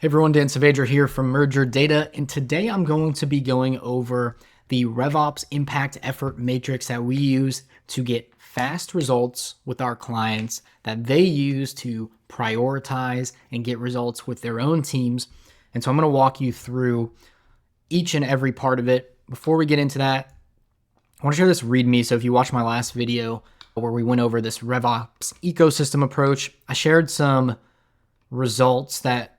Hey everyone, Dan Saavedra here from MergeYourData, and today I'm going to be going over the RevOps Impact Effort Matrix that we use to get fast results with our clients that they use to prioritize and get results with their own teams. And so I'm going to walk you through each and every part of it. Before we get into that, I want to share this README. So if you watched my last video where we went over this RevOps Ecosystem Approach, I shared some results that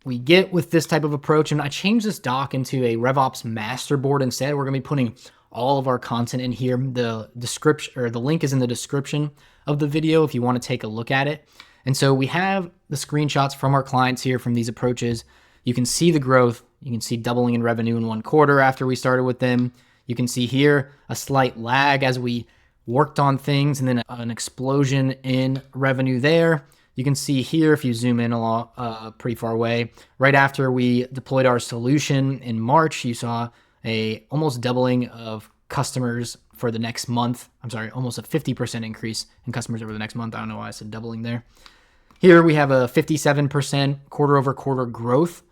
we get with this type of approach, and I changed this doc into a RevOps master board instead. We're going to be putting all of our content in here. The description, or the link, is in the description of the video if you want to take a look at it. And so we have the screenshots from our clients here from these approaches. You can see the growth. You can see doubling in revenue in 1 quarter after we started with them. You can see here a slight lag as we worked on things, and then an explosion in revenue there. You can see here, if you zoom in a lot, pretty far away, right after we deployed our solution in March, you saw a almost doubling of customers for the next month. I'm sorry, almost a 50% increase in customers over the next month. I don't know why I said doubling there. Here we have a 57% quarter over quarter growth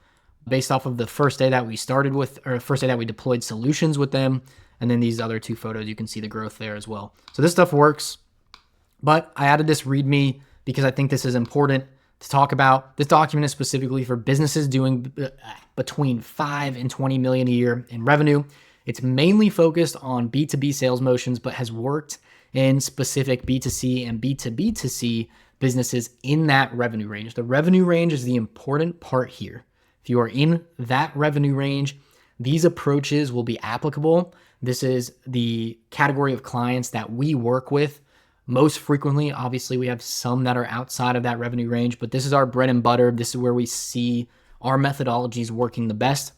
based off of the first day that we started with, or first day that we deployed solutions with them. And then these other 2 photos, you can see the growth there as well. So this stuff works, but I added this README because I think this is important to talk about. This document is specifically for businesses doing between 5 and 20 million a year in revenue. It's mainly focused on B2B sales motions, but has worked in specific B2C and B2B2C businesses in that revenue range. The revenue range is the important part here. If you are in that revenue range, these approaches will be applicable. This is the category of clients that we work with most frequently. Obviously, we have some that are outside of that revenue range, but this is our bread and butter. This is where we see our methodologies working the best.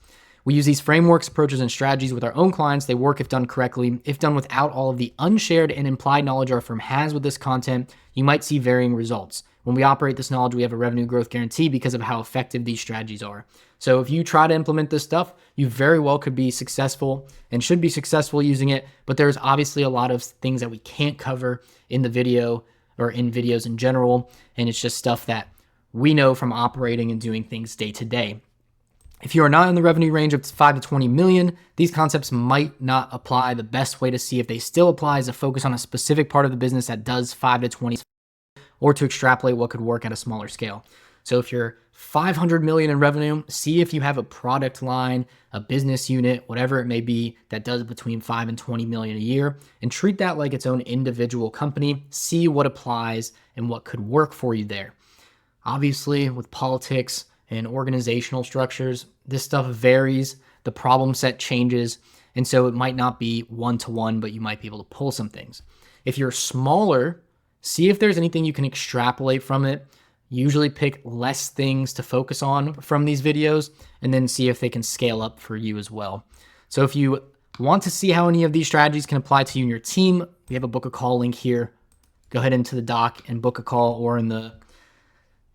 We use these frameworks, approaches, and strategies with our own clients. They work if done correctly. If done without all of the unshared and implied knowledge our firm has with this content, you might see varying results. When we operate this knowledge, we have a revenue growth guarantee because of how effective these strategies are. So if you try to implement this stuff, you very well could be successful and should be successful using it. But there's obviously a lot of things that we can't cover in the video or in videos in general. And it's just stuff that we know from operating and doing things day to day. If you are not in the revenue range of 5 to 20 million, these concepts might not apply. The best way to see if they still apply is to focus on a specific part of the business that does 5 to 20, or to extrapolate what could work at a smaller scale. So if you're 500 million in revenue, see if you have a product line, a business unit, whatever it may be, that does between 5 and 20 million a year, and treat that like its own individual company. See what applies and what could work for you there. Obviously, with politics and organizational structures, this stuff varies. The problem set changes, and so it might not be one-to-one, but you might be able to pull some things. If you're smaller, see if there's anything you can extrapolate from it. Usually pick less things to focus on from these videos, and then see if they can scale up for you as well. So if you want to see how any of these strategies can apply to you and your team, we have a book a call link here. Go ahead into the doc and book a call, or in the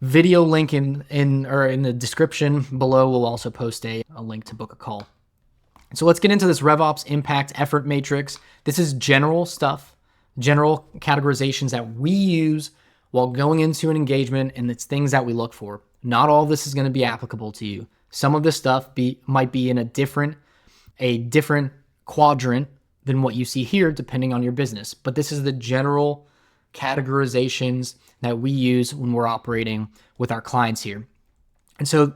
video link in the description below, we'll also post a link to book a call. So let's get into this RevOps Impact Effort Matrix. This is general stuff, general categorizations that we use while going into an engagement, and it's things that we look for. Not all of this is going to be applicable to you. Some of this stuff might be in a different quadrant than what you see here, depending on your business. But this is the general categorizations that we use when we're operating with our clients here. And so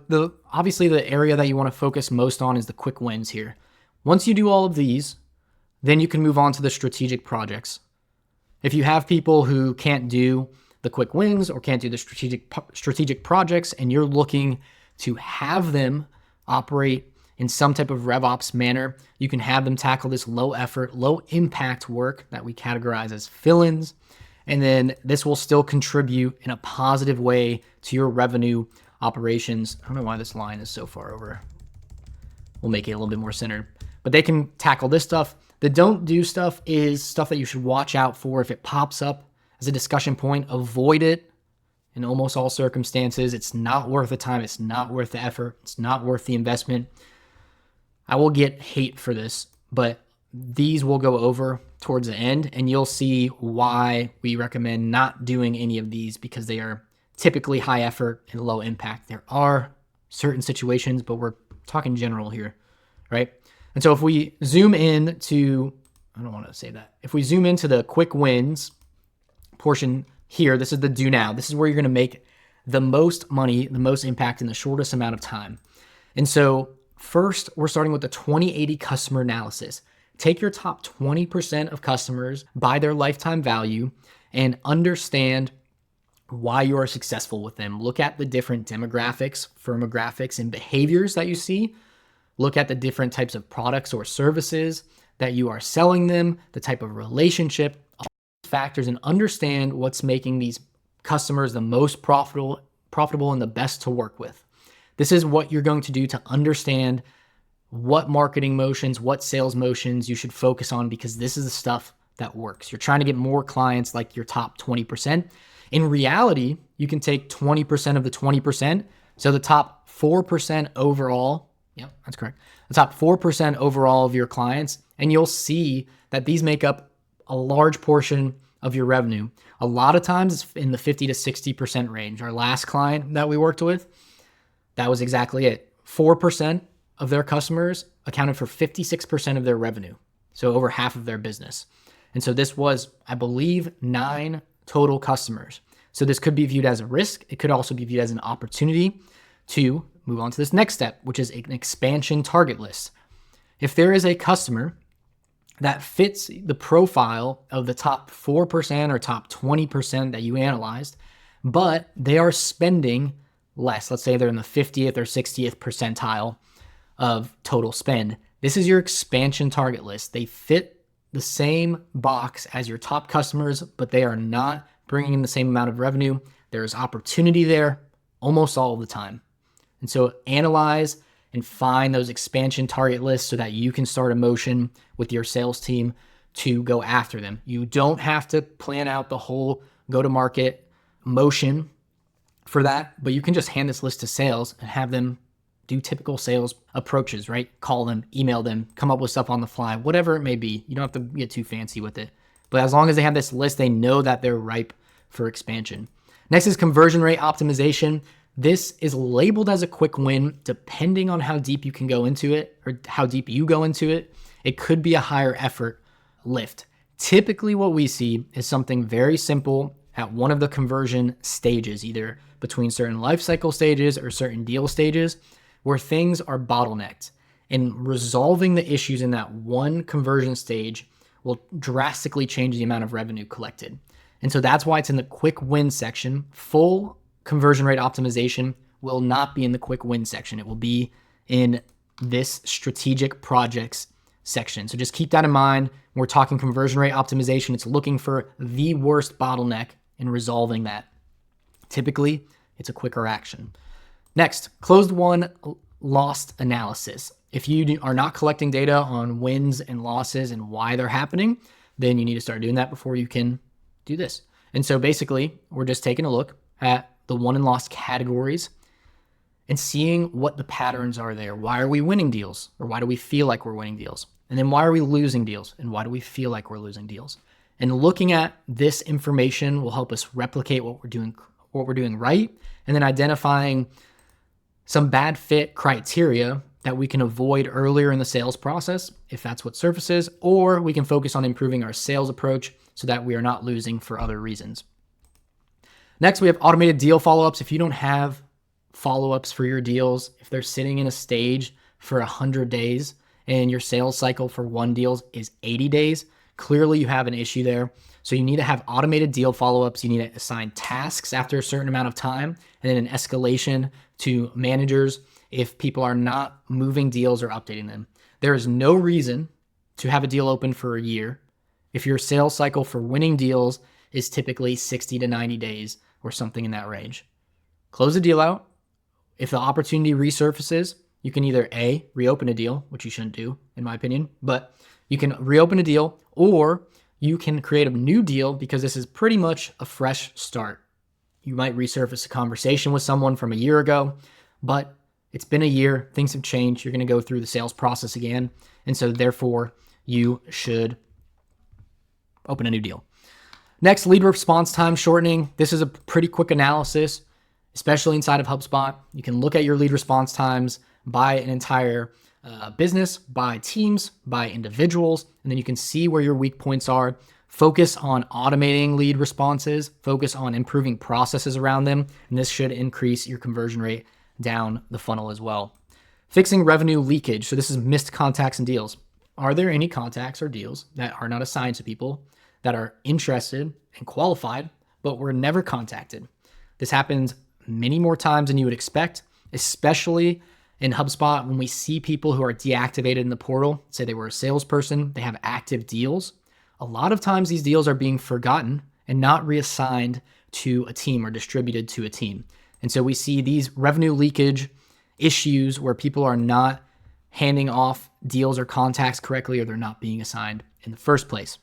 obviously the area that you want to focus most on is the quick wins here. Once you do all of these, then you can move on to the strategic projects. If you have people who can't do the quick wins or can't do the strategic projects, and you're looking to have them operate in some type of RevOps manner, you can have them tackle this low effort, low impact work that we categorize as fill-ins. And then this will still contribute in a positive way to your revenue operations. I don't know why this line is so far over. We'll make it a little bit more centered, but they can tackle this stuff. The don't do stuff is stuff that you should watch out for. If it pops up as a discussion point, avoid it in almost all circumstances. It's not worth the time. It's not worth the effort. It's not worth the investment. I will get hate for this, but these will go over towards the end, and you'll see why we recommend not doing any of these, because they are typically high effort and low impact. There are certain situations, but we're talking general here, right? And so if we zoom in to, I don't want to say that. If we zoom into the quick wins portion here, this is the do now. This is where you're going to make the most money, the most impact in the shortest amount of time. And so first, we're starting with the 20/80 customer analysis. Take your top 20% of customers by their lifetime value and understand why you are successful with them. Look at the different demographics, firmographics, and behaviors that you see. Look at the different types of products or services that you are selling them, the type of relationship, all these factors, and understand what's making these customers the most profitable and the best to work with. This is what you're going to do to understand what marketing motions, what sales motions you should focus on, because this is the stuff that works. You're trying to get more clients like your top 20%. In reality, you can take 20% of the 20%. So the top 4% overall, yep, that's correct. The top 4% overall of your clients, and you'll see that these make up a large portion of your revenue. A lot of times it's in the 50 to 60% range. Our last client that we worked with, that was exactly it. 4% of their customers accounted for 56% of their revenue. So over half of their business. And so this was, I believe, 9 total customers. So this could be viewed as a risk. It could also be viewed as an opportunity to move on to this next step, which is an expansion target list. If there is a customer that fits the profile of the top 4% or top 20% that you analyzed, but they are spending less, let's say they're in the 50th or 60th percentile of total spend, this is your expansion target list. They fit the same box as your top customers, but they are not bringing in the same amount of revenue. There's opportunity there almost all of the time. And so analyze and find those expansion target lists so that you can start a motion with your sales team to go after them. You don't have to plan out the whole go-to-market motion for that, but you can just hand this list to sales and have them do typical sales approaches, right? Call them, email them, come up with stuff on the fly, whatever it may be. You don't have to get too fancy with it. But as long as they have this list, they know that they're ripe for expansion. Next is conversion rate optimization. This is labeled as a quick win depending on how deep you can go into it or how deep you go into it. It could be a higher effort lift. Typically what we see is something very simple at one of the conversion stages, either between certain life cycle stages or certain deal stages, where things are bottlenecked. And resolving the issues in that one conversion stage will drastically change the amount of revenue collected. And so that's why it's in the quick win section. Full conversion rate optimization will not be in the quick win section. It will be in this strategic projects section. So just keep that in mind. When we're talking conversion rate optimization, it's looking for the worst bottleneck and resolving that. Typically, it's a quicker action. Next, closed won lost analysis. If you are not collecting data on wins and losses and why they're happening, then you need to start doing that before you can do this. And so basically, we're just taking a look at the won and lost categories and seeing what the patterns are there. Why are we winning deals? Or why do we feel like we're winning deals? And then why are we losing deals? And why do we feel like we're losing deals? And looking at this information will help us replicate what we're doing right, and then identifying some bad fit criteria that we can avoid earlier in the sales process, if that's what surfaces, or we can focus on improving our sales approach so that we are not losing for other reasons. Next, we have automated deal follow-ups. If you don't have follow-ups for your deals, if they're sitting in a stage for 100 days and your sales cycle for one deal is 80 days, clearly you have an issue there. So you need to have automated deal follow-ups. You need to assign tasks after a certain amount of time, and then an escalation to managers if people are not moving deals or updating them. There is no reason to have a deal open for a year if your sales cycle for winning deals is typically 60 to 90 days or something in that range. Close the deal out. If the opportunity resurfaces, you can either A, reopen a deal, which you shouldn't do, in my opinion, but you can reopen a deal, or you can create a new deal because this is pretty much a fresh start. You might resurface a conversation with someone from a year ago, but it's been a year, things have changed. You're going to go through the sales process again. And so therefore you should open a new deal. Next, lead response time shortening. This is a pretty quick analysis. especially inside of HubSpot. You can look at your lead response times by an entire business, by teams, by individuals, and then you can see where your weak points are. Focus on automating lead responses, focus on improving processes around them, and this should increase your conversion rate down the funnel as well. Fixing revenue leakage. So this is missed contacts and deals. Are there any contacts or deals that are not assigned to people that are interested and qualified, but were never contacted? This happens many more times than you would expect, especially in HubSpot when we see people who are deactivated in the portal. Say they were a salesperson, they have active deals. A lot of times these deals are being forgotten and not reassigned to a team or distributed to a team. And so we see these revenue leakage issues where people are not handing off deals or contacts correctly, or they're not being assigned in the first place.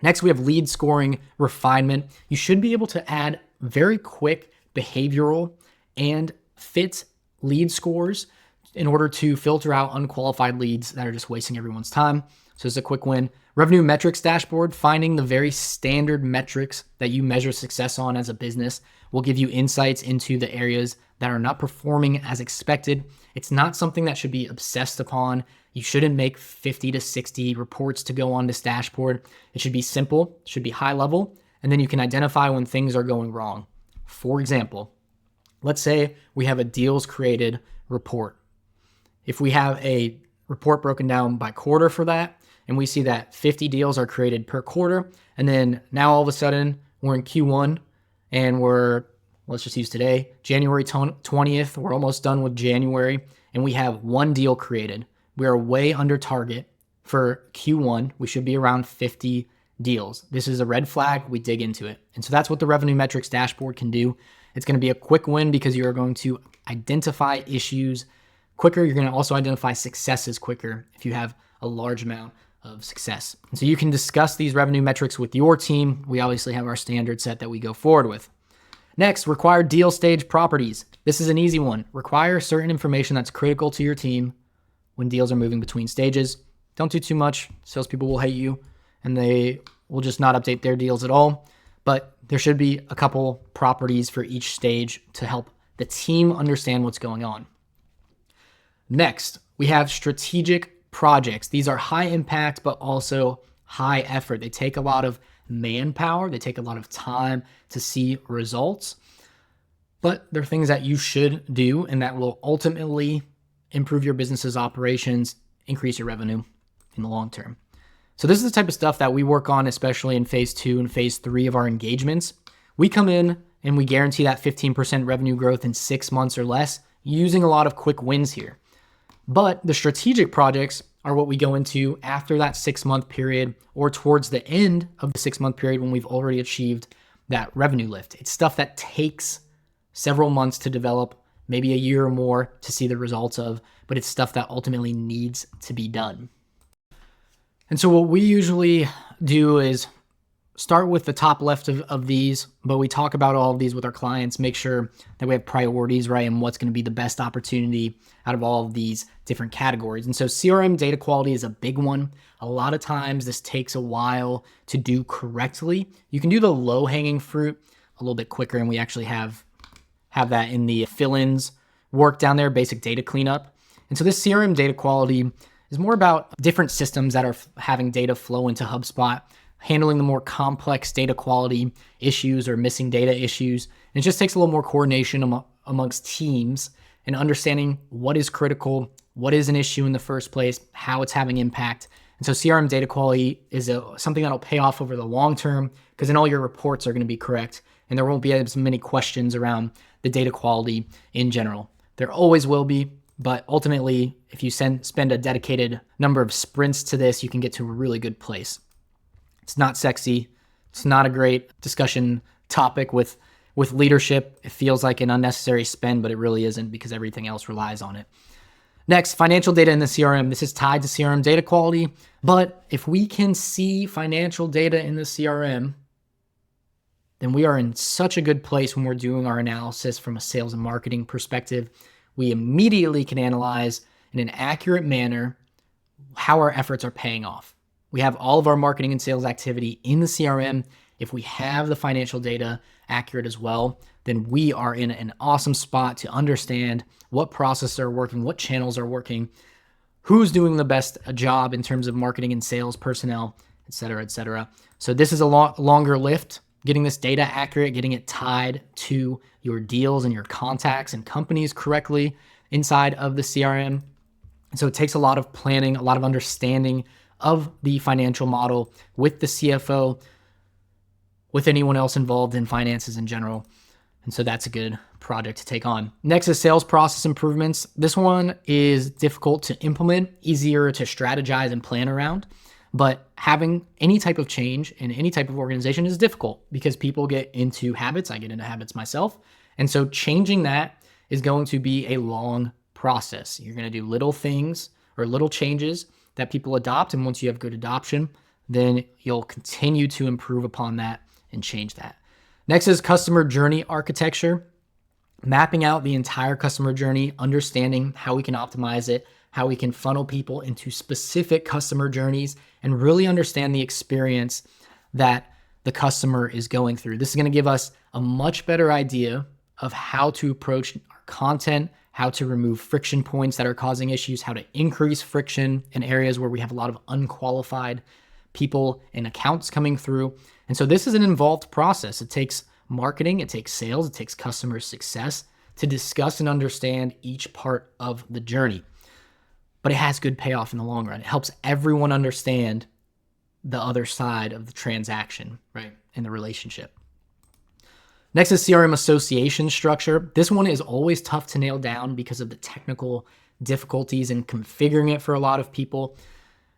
Next, we have lead scoring refinement. You should be able to add very quick behavioral and fit lead scores in order to filter out unqualified leads that are just wasting everyone's time. So it's a quick win. Revenue metrics dashboard, finding the very standard metrics that you measure success on as a business will give you insights into the areas that are not performing as expected. It's not something that should be obsessed upon. You shouldn't make 50 to 60 reports to go on this dashboard. It should be simple, it should be high level, and then you can identify when things are going wrong. For example, let's say we have a deals created report. If we have a report broken down by quarter for that, and we see that 50 deals are created per quarter, and then now all of a sudden we're in Q1 and let's just use today, January 20th, we're almost done with January, and we have one deal created. We are way under target for Q1. We should be around 50 deals. This is a red flag. We dig into it. And so that's what the revenue metrics dashboard can do. It's going to be a quick win because you're going to identify issues quicker. You're going to also identify successes quicker if you have a large amount of success. And so you can discuss these revenue metrics with your team. We obviously have our standard set that we go forward with. Next, require deal stage properties. This is an easy one. Require certain information that's critical to your team when deals are moving between stages. Don't do too much. Salespeople will hate you and they will just not update their deals at all. But there should be a couple properties for each stage to help the team understand what's going on. Next, we have strategic projects. These are high impact, but also high effort. They take a lot of manpower. They take a lot of time to see results, but they're things that you should do and that will ultimately improve your business's operations, increase your revenue in the long term. So this is the type of stuff that we work on, especially in phase 2 and phase 3 of our engagements. We come in and we guarantee that 15% revenue growth in 6 months or less using a lot of quick wins here. But the strategic projects are what we go into after that 6-month period or towards the end of the 6-month period when we've already achieved that revenue lift. It's stuff that takes several months to develop, maybe a year or more to see the results of, but it's stuff that ultimately needs to be done. And so what we usually do is start with the top left of these, but we talk about all of these with our clients, make sure that we have priorities, right, and what's going to be the best opportunity out of all of these different categories. And so CRM data quality is a big one. A lot of times this takes a while to do correctly. You can do the low-hanging fruit a little bit quicker, and we actually have that in the fill-ins work down there, basic data cleanup. And so this CRM data quality is more about different systems that are having data flow into HubSpot, handling the more complex data quality issues or missing data issues. And it just takes a little more coordination amongst teams and understanding what is critical, what is an issue in the first place, how it's having impact. And so CRM data quality is something that'll pay off over the long term because then all your reports are going to be correct and there won't be as many questions around the data quality in general. There always will be, but ultimately, if you spend a dedicated number of sprints to this, you can get to a really good place. It's not sexy. It's not a great discussion topic with leadership. It feels like an unnecessary spend, but it really isn't because everything else relies on it. Next, financial data in the CRM. This is tied to CRM data quality, but if we can see financial data in the CRM, then we are in such a good place when we're doing our analysis from a sales and marketing perspective. We immediately can analyze in an accurate manner how our efforts are paying off. We have all of our marketing and sales activity in the CRM. If we have the financial data accurate as well, then we are in an awesome spot to understand what processes are working, what channels are working, who's doing the best job in terms of marketing and sales personnel, et cetera, et cetera. So this is a longer lift, getting this data accurate, getting it tied to your deals and your contacts and companies correctly inside of the CRM. And so it takes a lot of planning, a lot of understanding of the financial model with the CFO, with anyone else involved in finances in general. And so that's a good project to take on. Next is sales process improvements. This one is difficult to implement, easier to strategize and plan around. But having any type of change in any type of organization is difficult because people get into habits. I get into habits myself. And so changing that is going to be a long process. You're going to do little things or little changes that people adopt. And once you have good adoption, then you'll continue to improve upon that and change that. Next is customer journey architecture, mapping out the entire customer journey, understanding how we can optimize it, how we can funnel people into specific customer journeys, and really understand the experience that the customer is going through. This is going to give us a much better idea of how to approach our content, how to remove friction points that are causing issues, how to increase friction in areas where we have a lot of unqualified people and accounts coming through. And so this is an involved process. It takes marketing, it takes sales, it takes customer success to discuss and understand each part of the journey. But it has good payoff in the long run. It helps everyone understand the other side of the transaction, right, in the relationship. Next is CRM association structure. This one is always tough to nail down because of the technical difficulties in configuring it for a lot of people.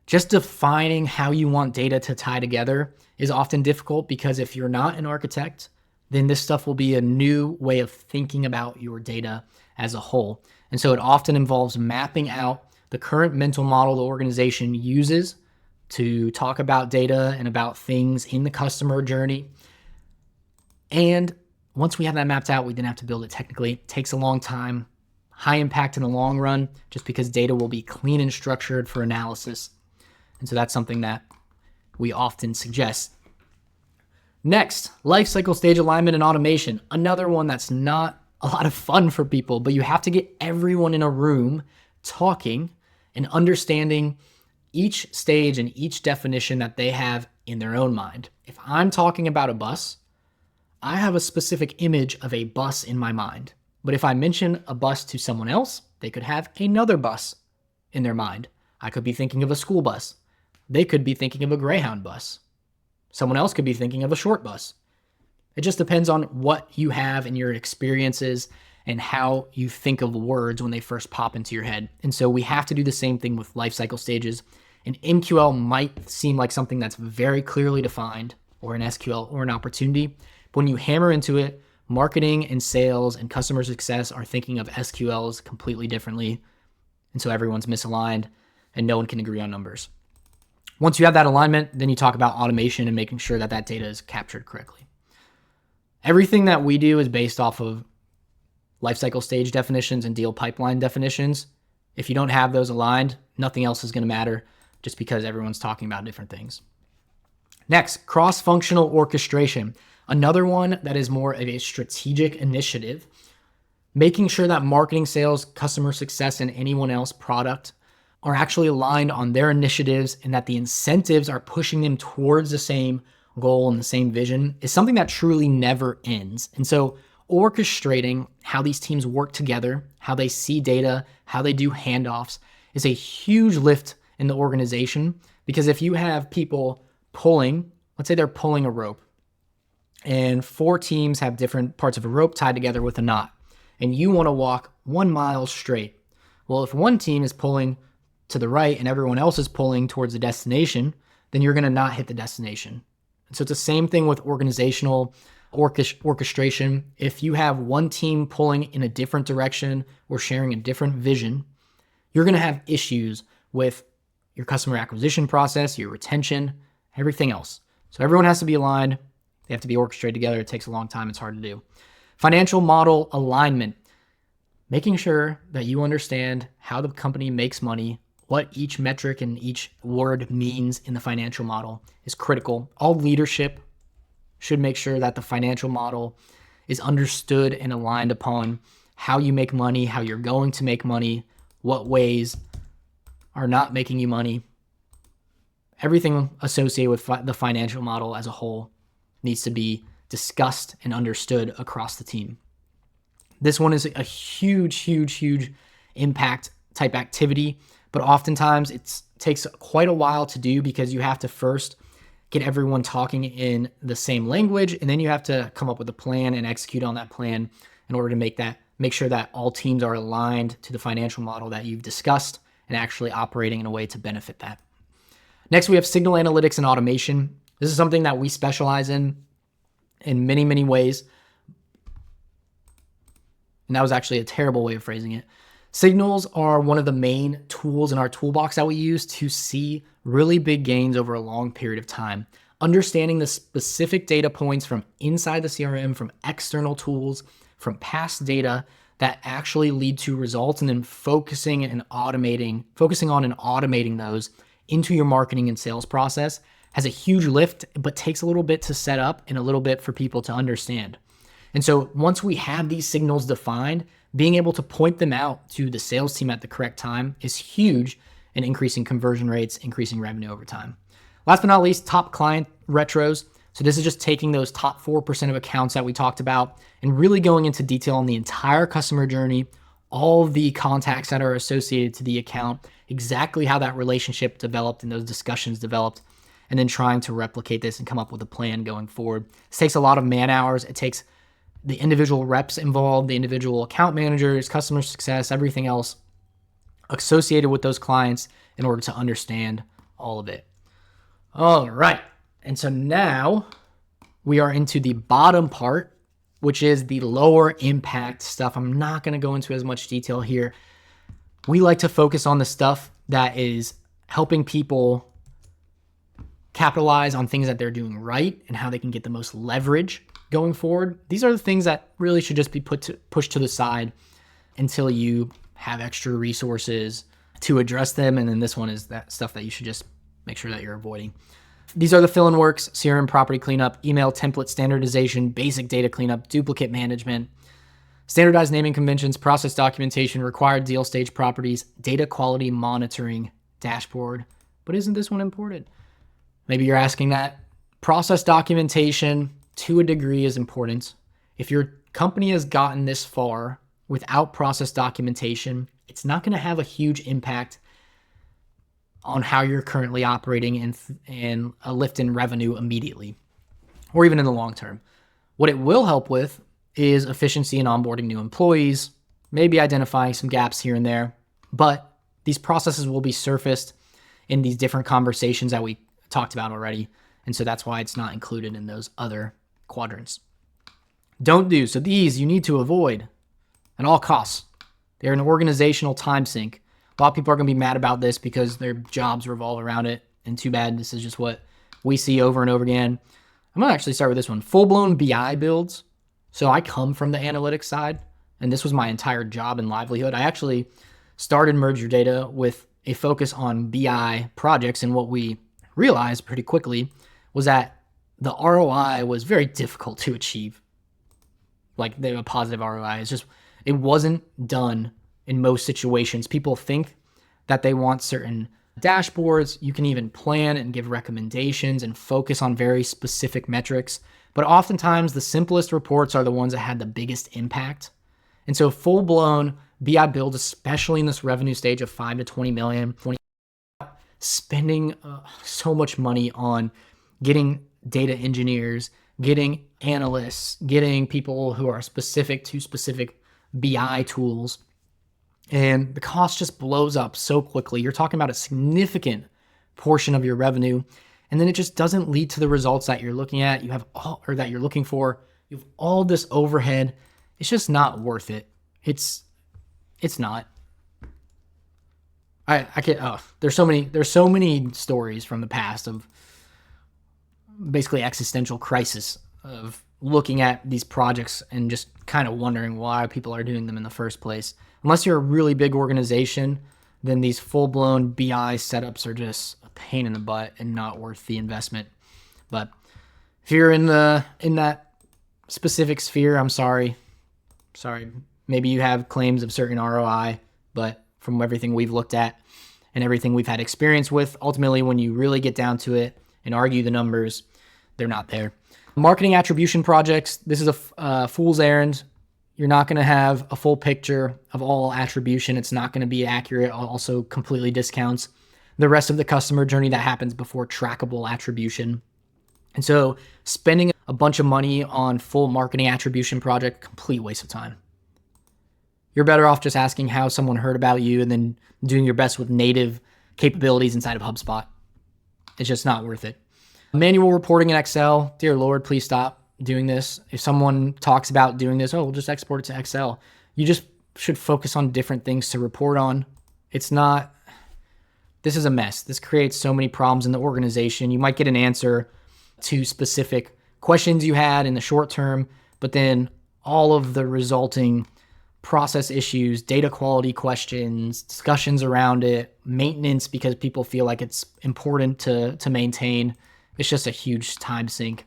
Just defining how you want data to tie together is often difficult because if you're not an architect, then this stuff will be a new way of thinking about your data as a whole. And so it often involves mapping out the current mental model the organization uses to talk about data and about things in the customer journey. And once we have that mapped out, we then have to build it technically. It takes a long time, high impact in the long run, just because data will be clean and structured for analysis. And so that's something that we often suggest. Next, lifecycle stage alignment and automation. Another one that's not a lot of fun for people, but you have to get everyone in a room talking and understanding each stage and each definition that they have in their own mind. If I'm talking about a bus, I have a specific image of a bus in my mind. But if I mention a bus to someone else, they could have another bus in their mind. I could be thinking of a school bus. They could be thinking of a Greyhound bus. Someone else could be thinking of a short bus. It just depends on what you have in your experiences and how you think of words when they first pop into your head. And so we have to do the same thing with life cycle stages. An MQL might seem like something that's very clearly defined, or an SQL or an opportunity. But when you hammer into it, marketing and sales and customer success are thinking of SQLs completely differently. And so everyone's misaligned and no one can agree on numbers. Once you have that alignment, then you talk about automation and making sure that that data is captured correctly. Everything that we do is based off of lifecycle stage definitions and deal pipeline definitions. If you don't have those aligned, nothing else is going to matter just because everyone's talking about different things. Next, cross-functional orchestration. Another one that is more of a strategic initiative, making sure that marketing, sales, customer success, and anyone else product are actually aligned on their initiatives and that the incentives are pushing them towards the same goal and the same vision is something that truly never ends. And so orchestrating how these teams work together, how they see data, how they do handoffs is a huge lift in the organization. Because if you have people pulling, let's say they're pulling a rope and 4 teams have different parts of a rope tied together with a knot, and you want to walk 1 mile straight. Well, if one team is pulling to the right and everyone else is pulling towards the destination, then you're going to not hit the destination. And so it's the same thing with organizational orchestration. If you have one team pulling in a different direction or sharing a different vision, you're going to have issues with your customer acquisition process, your retention, everything else. So everyone has to be aligned. They have to be orchestrated together. It takes a long time. It's hard to do. Financial model alignment, making sure that you understand how the company makes money, what each metric and each word means in the financial model is critical. All leadership should make sure that the financial model is understood and aligned upon how you make money, how you're going to make money, what ways are not making you money. Everything associated with the financial model as a whole needs to be discussed and understood across the team. This one is a huge impact type activity, but oftentimes it takes quite a while to do because you have to first get everyone talking in the same language, and then you have to come up with a plan and execute on that plan in order to make sure that all teams are aligned to the financial model that you've discussed and actually operating in a way to benefit that. Next, we have signal analytics and automation. This is something that we specialize in many ways. And that was actually a terrible way of phrasing it. Signals are one of the main tools in our toolbox that we use to see really big gains over a long period of time. Understanding the specific data points from inside the CRM, from external tools, from past data that actually lead to results, and then focusing on and automating those into your marketing and sales process has a huge lift, but takes a little bit to set up and a little bit for people to understand. And so once we have these signals defined, being able to point them out to the sales team at the correct time is huge in increasing conversion rates, increasing revenue over time. Last but not least, top client retros. So this is just taking those top 4% of accounts that we talked about and really going into detail on the entire customer journey, all of the contacts that are associated to the account, exactly how that relationship developed and those discussions developed, and then trying to replicate this and come up with a plan going forward. This takes a lot of man hours. It takes the individual reps involved, the individual account managers, customer success, everything else associated with those clients in order to understand all of it. All right. And so now we are into the bottom part, which is the lower impact stuff. I'm not going to go into as much detail here. We like to focus on the stuff that is helping people capitalize on things that they're doing right and how they can get the most leverage going forward. These are the things that really should just be pushed to the side until you have extra resources to address them. And then this one is that stuff that you should just make sure that you're avoiding. These are the fill-in works: CRM property cleanup, email template standardization, basic data cleanup, duplicate management, standardized naming conventions, process documentation, required deal stage properties, data quality monitoring, dashboard. But isn't this one important? Maybe you're asking that. Process documentation, to a degree, is important. If your company has gotten this far without process documentation, it's not going to have a huge impact on how you're currently operating and a lift in revenue immediately, or even in the long term. What it will help with is efficiency in onboarding new employees, maybe identifying some gaps here and there, but these processes will be surfaced in these different conversations that we talked about already. And so that's why it's not included in those other quadrants. Don't do. So these you need to avoid at all costs. They're an organizational time sink. A lot of people are going to be mad about this because their jobs revolve around it. And too bad, this is just what we see over and over again. I'm going to actually start with this one. Full-blown BI builds. So I come from the analytics side, and this was my entire job and livelihood. I actually started MergeYourData with a focus on BI projects, and what we realized pretty quickly was that the ROI was very difficult to achieve. Like a positive ROI. It's just, it wasn't done in most situations. People think that they want certain dashboards. You can even plan and give recommendations and focus on very specific metrics. But oftentimes the simplest reports are the ones that had the biggest impact. And so full-blown BI builds, especially in this revenue stage of 5 to 20 million, spending so much money on getting data engineers, getting analysts, getting people who are specific to specific BI tools. And the cost just blows up so quickly. You're talking about a significant portion of your revenue, and then it just doesn't lead to the results that you're looking at. That you're looking for. You have all this overhead. It's just not worth it. It's not. There's so many stories from the past of basically existential crisis of looking at these projects and just kind of wondering why people are doing them in the first place. Unless you're a really big organization, then these full-blown BI setups are just a pain in the butt and not worth the investment. But if you're in that specific sphere, I'm sorry. Maybe you have claims of certain ROI, but from everything we've looked at and everything we've had experience with, ultimately, when you really get down to it and argue the numbers, they're not there. Marketing attribution projects, this is a fool's errand. You're not going to have a full picture of all attribution. It's not going to be accurate. Also completely discounts the rest of the customer journey that happens before trackable attribution. And so spending a bunch of money on full marketing attribution project, complete waste of time. You're better off just asking how someone heard about you and then doing your best with native capabilities inside of HubSpot. It's just not worth it. Manual reporting in Excel, dear Lord, please stop doing this. If someone talks about doing this, we'll just export it to Excel. You just should focus on different things to report on. This is a mess. This creates so many problems in the organization. You might get an answer to specific questions you had in the short term, but then all of the resulting process issues, data quality questions, discussions around it, maintenance because people feel like it's important to maintain. It's just a huge time sink.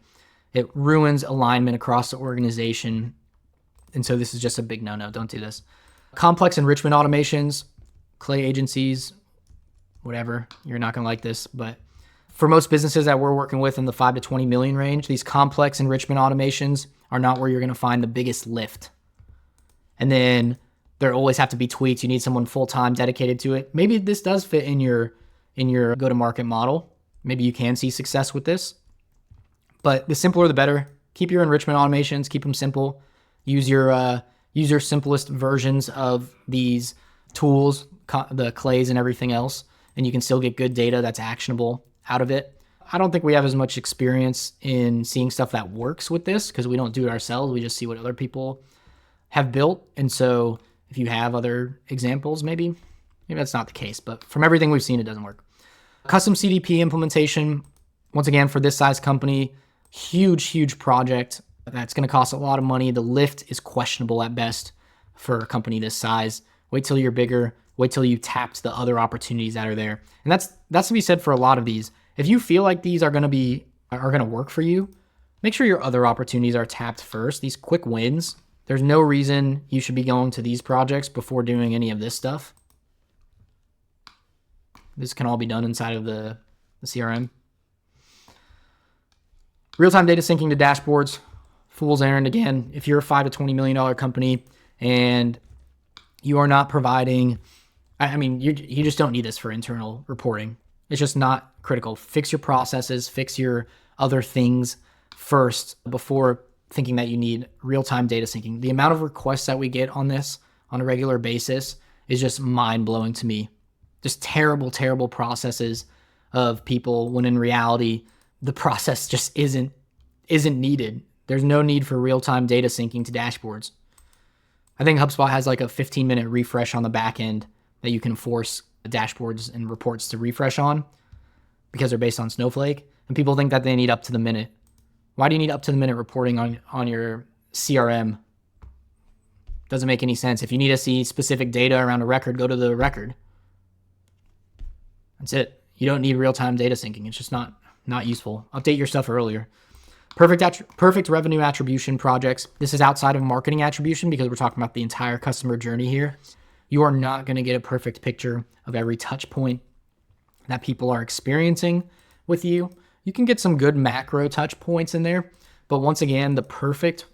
It ruins alignment across the organization. And so this is just a big no-no. Don't do this. Complex enrichment automations, clay agencies, whatever. You're not going to like this, but for most businesses that we're working with in the 5 to 20 million range, these complex enrichment automations are not where you're going to find the biggest lift. And then there always have to be tweaks. You need someone full-time dedicated to it. Maybe this does fit in your go-to-market model. Maybe you can see success with this. But the simpler, the better. Keep your enrichment automations. Keep them simple. Use your simplest versions of these tools, the clays and everything else, and you can still get good data that's actionable out of it. I don't think we have as much experience in seeing stuff that works with this because we don't do it ourselves. We just see what other people have built. And so if you have other examples, maybe that's not the case. But from everything we've seen, it doesn't work. Custom CDP implementation, once again, for this size company, huge project that's going to cost a lot of money. The lift is questionable at best for a company this size. Wait till you're bigger. Wait till you tapped the other opportunities that are there. And that's to be said for a lot of these. If you feel like these are going to work for you, make sure your other opportunities are tapped first. These quick wins, there's no reason you should be going to these projects before doing any of this stuff. This can all be done inside of the CRM. Real-time data syncing to dashboards. Fool's errand again. If you're a $5 to $20 million company and you are not providing, you just don't need this for internal reporting. It's just not critical. Fix your processes, fix your other things first before thinking that you need real-time data syncing. The amount of requests that we get on this on a regular basis is just mind-blowing to me. Just terrible processes of people when in reality, the process just isn't needed. There's no need for real-time data syncing to dashboards. I think HubSpot has like a 15-minute refresh on the back end that you can force dashboards and reports to refresh on because they're based on Snowflake. And people think that they need up to the minute. Why do you need up to the minute reporting on your CRM? Doesn't make any sense. If you need to see specific data around a record, go to the record. That's it. You don't need real-time data syncing. It's just not useful. Update your stuff earlier. Perfect revenue attribution projects. This is outside of marketing attribution because we're talking about the entire customer journey here. You are not going to get a perfect picture of every touch point that people are experiencing with you. You can get some good macro touch points in there, but once again, the perfect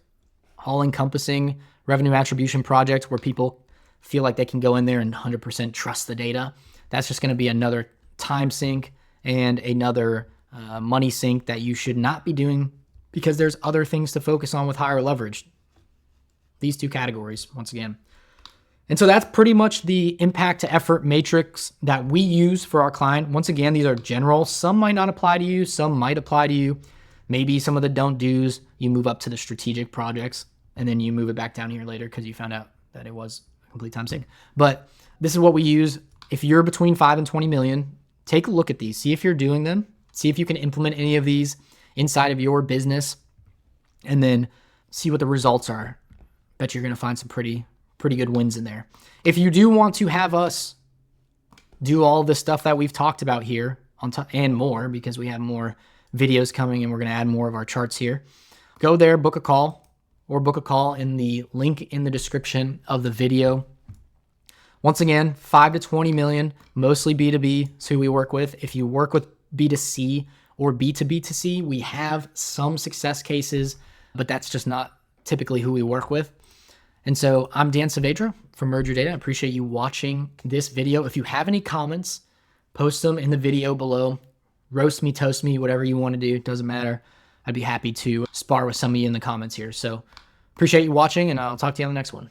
all-encompassing revenue attribution project where people feel like they can go in there and 100% trust the data, that's just going to be another time sink and another money sink that you should not be doing because there's other things to focus on with higher leverage. These two categories, once again. And so that's pretty much the impact to effort matrix that we use for our client. Once again, these are general. Some might not apply to you. Some might apply to you. Maybe some of the don't do's, you move up to the strategic projects and then you move it back down here later because you found out that it was a complete time sink. But this is what we use. If you're between 5 and 20 million, take a look at these. See if you're doing them. See if you can implement any of these inside of your business and then see what the results are. Bet you're going to find some pretty good wins in there. If you do want to have us do all the stuff that we've talked about here and more, because we have more videos coming and we're going to add more of our charts here, go there, book a call. or book a call in the link in the description of the video. Once again, 5 to 20 million, mostly B2B is who we work with. If you work with B2C or B2B2C, we have some success cases, but that's just not typically who we work with. And so I'm Dan Saavedra from MergeYourData. I appreciate you watching this video. If you have any comments, post them in the video below. Roast me, toast me, whatever you want to do. It doesn't matter. I'd be happy to spar with some of you in the comments here. So appreciate you watching, and I'll talk to you on the next one.